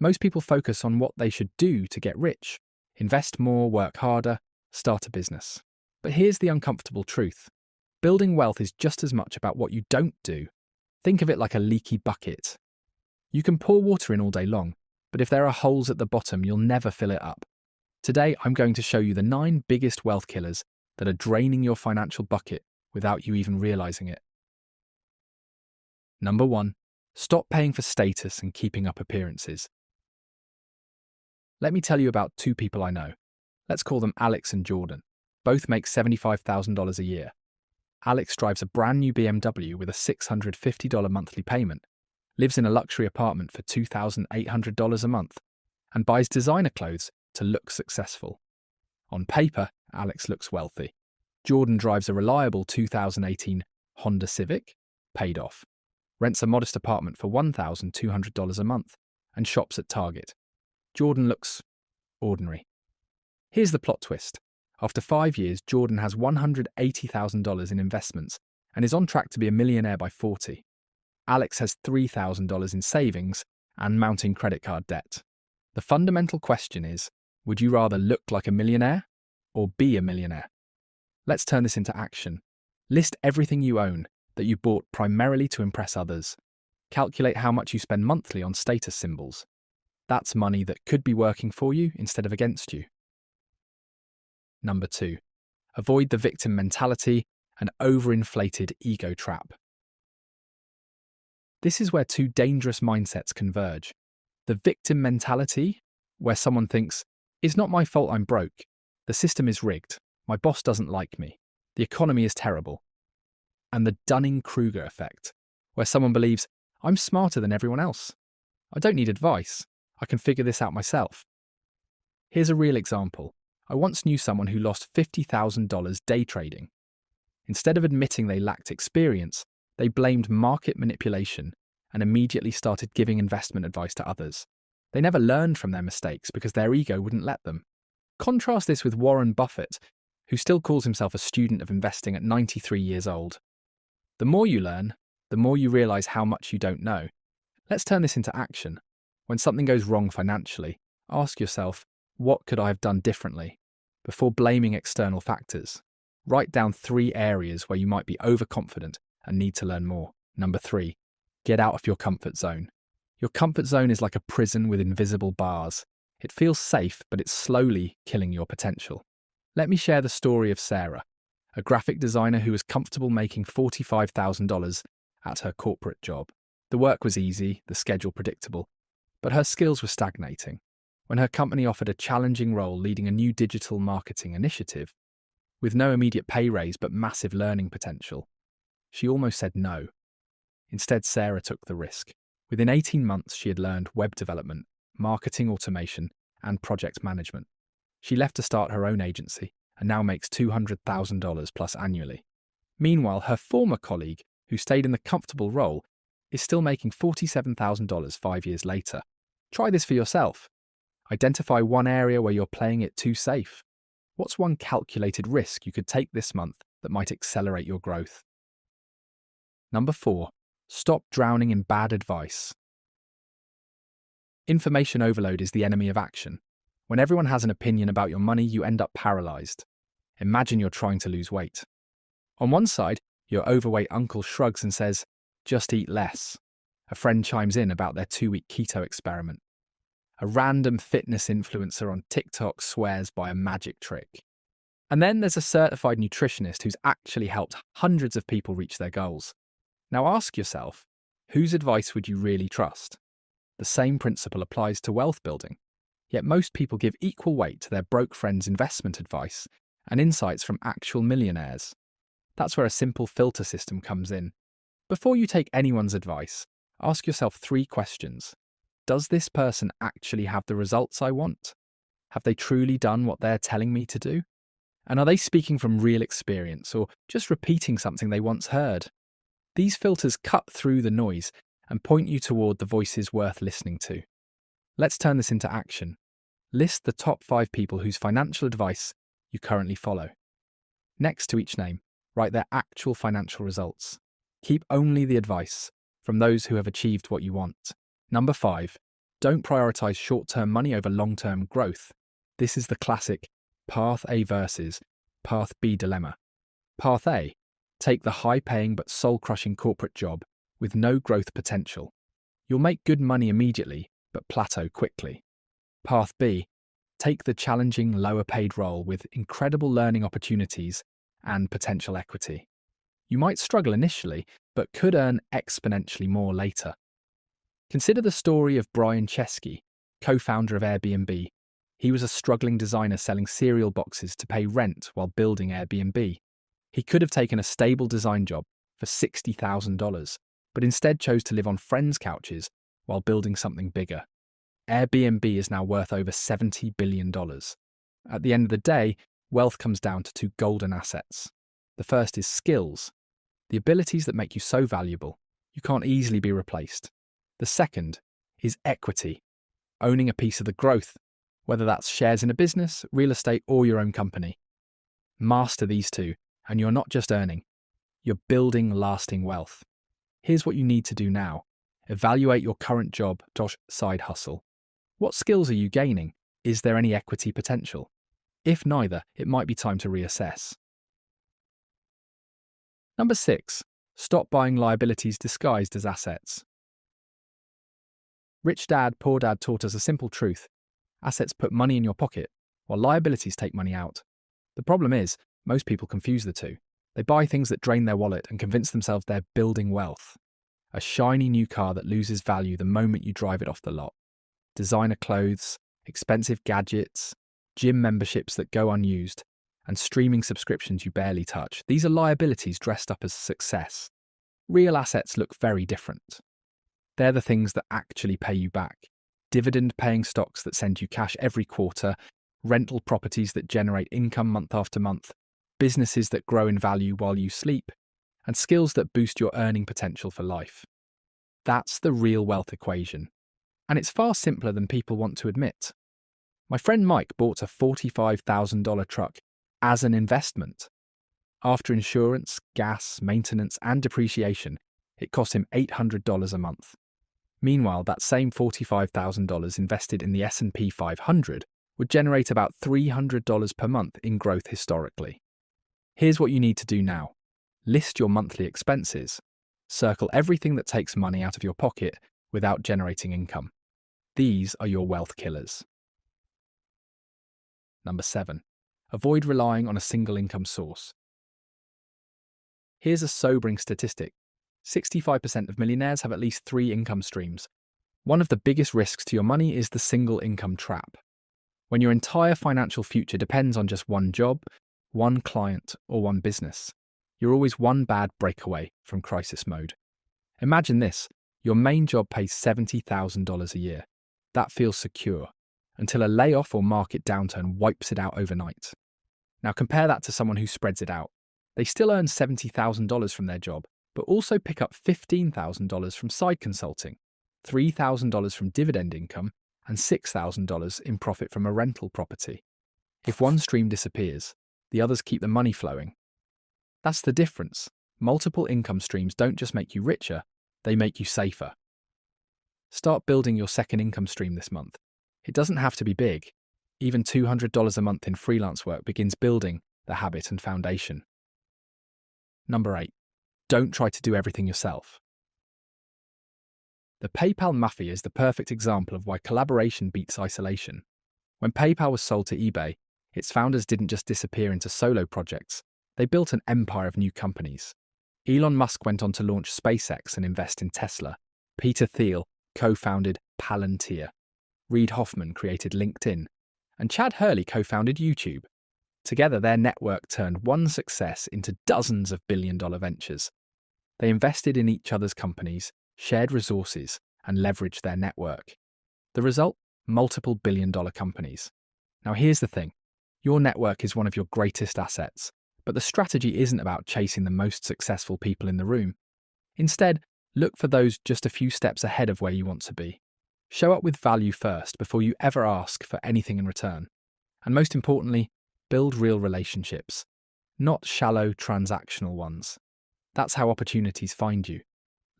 Most people focus on what they should do to get rich: invest more, work harder, start a business. But here's the uncomfortable truth. Building wealth is just as much about what you don't do. Think of it like a leaky bucket. You can pour water in all day long, but if there are holes at the bottom, you'll never fill it up. Today, I'm going to show you the 9 biggest wealth killers that are draining your financial bucket without you even realizing it. Number 1. Stop paying for status and keeping up appearances. Let me tell you about 2 people I know. Let's call them Alex and Jordan. Both make $75,000 a year. Alex drives a brand new BMW with a $650 monthly payment, lives in a luxury apartment for $2,800 a month, and buys designer clothes to look successful. On paper, Alex looks wealthy. Jordan drives a reliable 2018 Honda Civic, paid off, rents a modest apartment for $1,200 a month, and shops at Target. Jordan looks ordinary. Here's the plot twist. After 5 years, Jordan has $180,000 in investments and is on track to be a millionaire by 40. Alex has $3,000 in savings and mounting credit card debt. The fundamental question is, would you rather look like a millionaire or be a millionaire? Let's turn this into action. List everything you own that you bought primarily to impress others. Calculate how much you spend monthly on status symbols. That's money that could be working for you instead of against you. Number 2. Avoid the victim mentality and overinflated ego trap. This is where 2 dangerous mindsets converge. The victim mentality, where someone thinks, "It's not my fault I'm broke. The system is rigged. My boss doesn't like me. The economy is terrible." And the Dunning-Kruger effect, where someone believes, "I'm smarter than everyone else. I don't need advice. I can figure this out myself." Here's a real example. I once knew someone who lost $50,000 day trading. Instead of admitting they lacked experience, they blamed market manipulation and immediately started giving investment advice to others. They never learned from their mistakes because their ego wouldn't let them. Contrast this with Warren Buffett, who still calls himself a student of investing at 93 years old. The more you learn, the more you realize how much you don't know. Let's turn this into action. When something goes wrong financially, ask yourself, what could I have done differently? Before blaming external factors, write down 3 areas where you might be overconfident and need to learn more. Number 3, get out of your comfort zone. Your comfort zone is like a prison with invisible bars. It feels safe, but it's slowly killing your potential. Let me share the story of Sarah, a graphic designer who was comfortable making $45,000 at her corporate job. The work was easy, the schedule predictable, but her skills were stagnating. When her company offered a challenging role leading a new digital marketing initiative, with no immediate pay raise but massive learning potential, she almost said no. Instead, Sarah took the risk. Within 18 months, she had learned web development, marketing automation, and project management. She left to start her own agency and now makes $200,000 plus annually. Meanwhile, her former colleague, who stayed in the comfortable role, is still making $47,000 5 years later. Try this for yourself. Identify one area where you're playing it too safe. What's one calculated risk you could take this month that might accelerate your growth? Number 4. Stop drowning in bad advice. Information overload is the enemy of action. When everyone has an opinion about your money, you end up paralyzed. Imagine you're trying to lose weight. On one side, your overweight uncle shrugs and says, "Just eat less." A friend chimes in about their 2-week keto experiment. A random fitness influencer on TikTok swears by a magic trick. And then there's a certified nutritionist who's actually helped hundreds of people reach their goals. Now ask yourself, whose advice would you really trust? The same principle applies to wealth building. Yet most people give equal weight to their broke friends' investment advice and insights from actual millionaires. That's where a simple filter system comes in. Before you take anyone's advice, ask yourself 3 questions. Does this person actually have the results I want? Have they truly done what they're telling me to do? And are they speaking from real experience or just repeating something they once heard? These filters cut through the noise and point you toward the voices worth listening to. Let's turn this into action. List the top 5 people whose financial advice you currently follow. Next to each name, write their actual financial results. Keep only the advice from those who have achieved what you want. Number 5, Don't prioritize short-term money over long-term growth. This is the classic Path A versus Path B dilemma. Path A: take the high-paying but soul-crushing corporate job with no growth potential. You'll make good money immediately, but plateau quickly. Path B: take the challenging, lower-paid role with incredible learning opportunities and potential equity. You might struggle initially, but could earn exponentially more later. Consider the story of Brian Chesky, co-founder of Airbnb. He was a struggling designer selling cereal boxes to pay rent while building Airbnb. He could have taken a stable design job for $60,000, but instead chose to live on friends' couches while building something bigger. Airbnb is now worth over $70 billion. At the end of the day, wealth comes down to two golden assets. The first is skills, the abilities that make you so valuable, you can't easily be replaced. The second is equity, owning a piece of the growth, whether that's shares in a business, real estate, or your own company. Master these two, and you're not just earning, you're building lasting wealth. Here's what you need to do now. Evaluate your current job / side hustle. What skills are you gaining? Is there any equity potential? If neither, it might be time to reassess. Number 6. Stop buying liabilities disguised as assets. Rich Dad, Poor Dad taught us a simple truth. Assets put money in your pocket, while liabilities take money out. The problem is, most people confuse the two. They buy things that drain their wallet and convince themselves they're building wealth. A shiny new car that loses value the moment you drive it off the lot. Designer clothes, expensive gadgets, gym memberships that go unused, and streaming subscriptions you barely touch. These are liabilities dressed up as success. Real assets look very different. They're the things that actually pay you back. Dividend-paying stocks that send you cash every quarter, rental properties that generate income month after month, businesses that grow in value while you sleep, and skills that boost your earning potential for life. That's the real wealth equation. And it's far simpler than people want to admit. My friend Mike bought a $45,000 truck as an investment. After insurance, gas, maintenance, and depreciation, it cost him $800 a month. Meanwhile, that same $45,000 invested in the S&P 500 would generate about $300 per month in growth historically. Here's what you need to do now. List your monthly expenses. Circle everything that takes money out of your pocket without generating income. These are your wealth killers. Number 7. Avoid relying on a single income source. Here's a sobering statistic. 65% of millionaires have at least 3 income streams. One of the biggest risks to your money is the single income trap. When your entire financial future depends on just one job, one client, or one business, you're always one bad break away from crisis mode. Imagine this. Your main job pays $70,000 a year. That feels secure, until a layoff or market downturn wipes it out overnight. Now compare that to someone who spreads it out. They still earn $70,000 from their job, but also pick up $15,000 from side consulting, $3,000 from dividend income, and $6,000 in profit from a rental property. If one stream disappears, the others keep the money flowing. That's the difference. Multiple income streams don't just make you richer, they make you safer. Start building your second income stream this month. It doesn't have to be big. Even $200 a month in freelance work begins building the habit and foundation. Number 8. Don't try to do everything yourself. The PayPal Mafia is the perfect example of why collaboration beats isolation. When PayPal was sold to eBay, its founders didn't just disappear into solo projects, they built an empire of new companies. Elon Musk went on to launch SpaceX and invest in Tesla. Peter Thiel co-founded Palantir. Reid Hoffman created LinkedIn. And Chad Hurley co-founded YouTube. Together, their network turned one success into dozens of billion-dollar ventures. They invested in each other's companies, shared resources, and leveraged their network. The result? Multiple billion-dollar companies. Now here's the thing. Your network is one of your greatest assets, but the strategy isn't about chasing the most successful people in the room. Instead, look for those just a few steps ahead of where you want to be. Show up with value first before you ever ask for anything in return. And most importantly, build real relationships, not shallow transactional ones. That's how opportunities find you,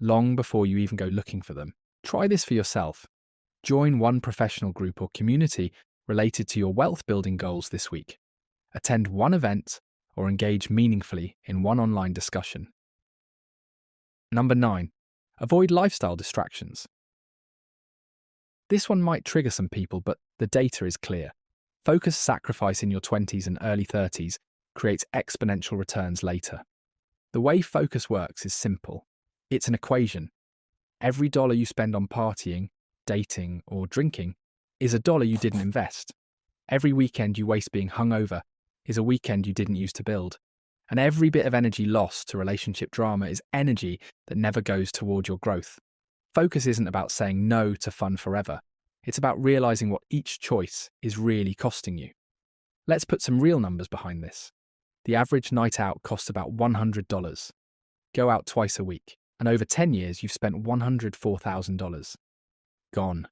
long before you even go looking for them. Try this for yourself. Join one professional group or community related to your wealth building goals this week. Attend one event or engage meaningfully in one online discussion. Number 9. Avoid lifestyle distractions. This one might trigger some people, but the data is clear. Focused sacrifice in your 20s and early 30s creates exponential returns later. The way focus works is simple. It's an equation. Every dollar you spend on partying, dating, or drinking is a dollar you didn't invest. Every weekend you waste being hungover is a weekend you didn't use to build. And every bit of energy lost to relationship drama is energy that never goes toward your growth. Focus isn't about saying no to fun forever. It's about realizing what each choice is really costing you. Let's put some real numbers behind this. The average night out costs about $100. Go out twice a week, and over 10 years you've spent $104,000. Gone.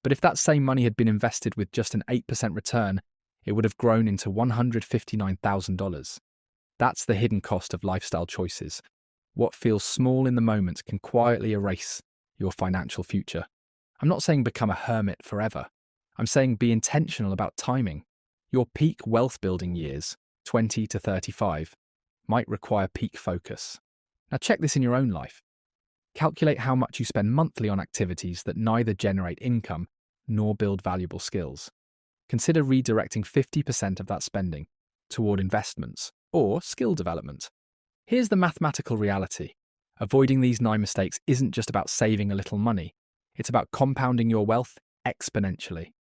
But if that same money had been invested with just an 8% return, it would have grown into $159,000. That's the hidden cost of lifestyle choices. What feels small in the moment can quietly erase your financial future. I'm not saying become a hermit forever. I'm saying be intentional about timing. Your peak wealth building years, 20 to 35, might require peak focus. Now check this in your own life. Calculate how much you spend monthly on activities that neither generate income nor build valuable skills. Consider redirecting 50% of that spending toward investments or skill development. Here's the mathematical reality. Avoiding these 9 mistakes isn't just about saving a little money. It's about compounding your wealth exponentially.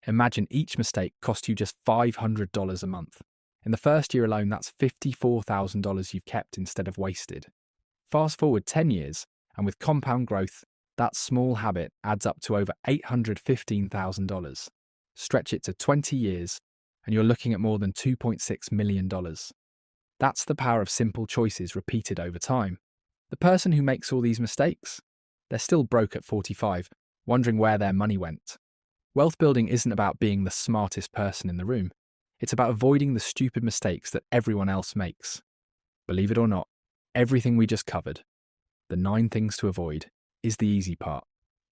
Imagine each mistake cost you just $500 a month. In the first year alone, that's $54,000 you've kept instead of wasted. Fast forward 10 years, and with compound growth, that small habit adds up to over $815,000. Stretch it to 20 years, and you're looking at more than $2.6 million. That's the power of simple choices repeated over time. The person who makes all these mistakes, they're still broke at 45, wondering where their money went. Wealth building isn't about being the smartest person in the room. It's about avoiding the stupid mistakes that everyone else makes. Believe it or not, everything we just covered, the 9 things to avoid, is the easy part.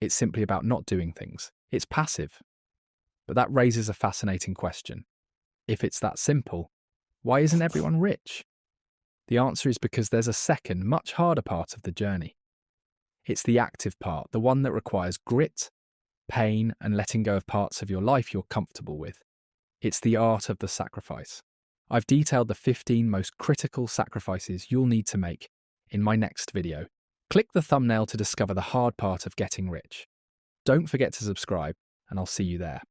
It's simply about not doing things. It's passive. But that raises a fascinating question. If it's that simple, why isn't everyone rich? The answer is because there's a second, much harder part of the journey. It's the active part, the one that requires grit, pain, and letting go of parts of your life you're comfortable with. It's the art of the sacrifice. I've detailed the 15 most critical sacrifices you'll need to make in my next video. Click the thumbnail to discover the hard part of getting rich. Don't forget to subscribe, and I'll see you there.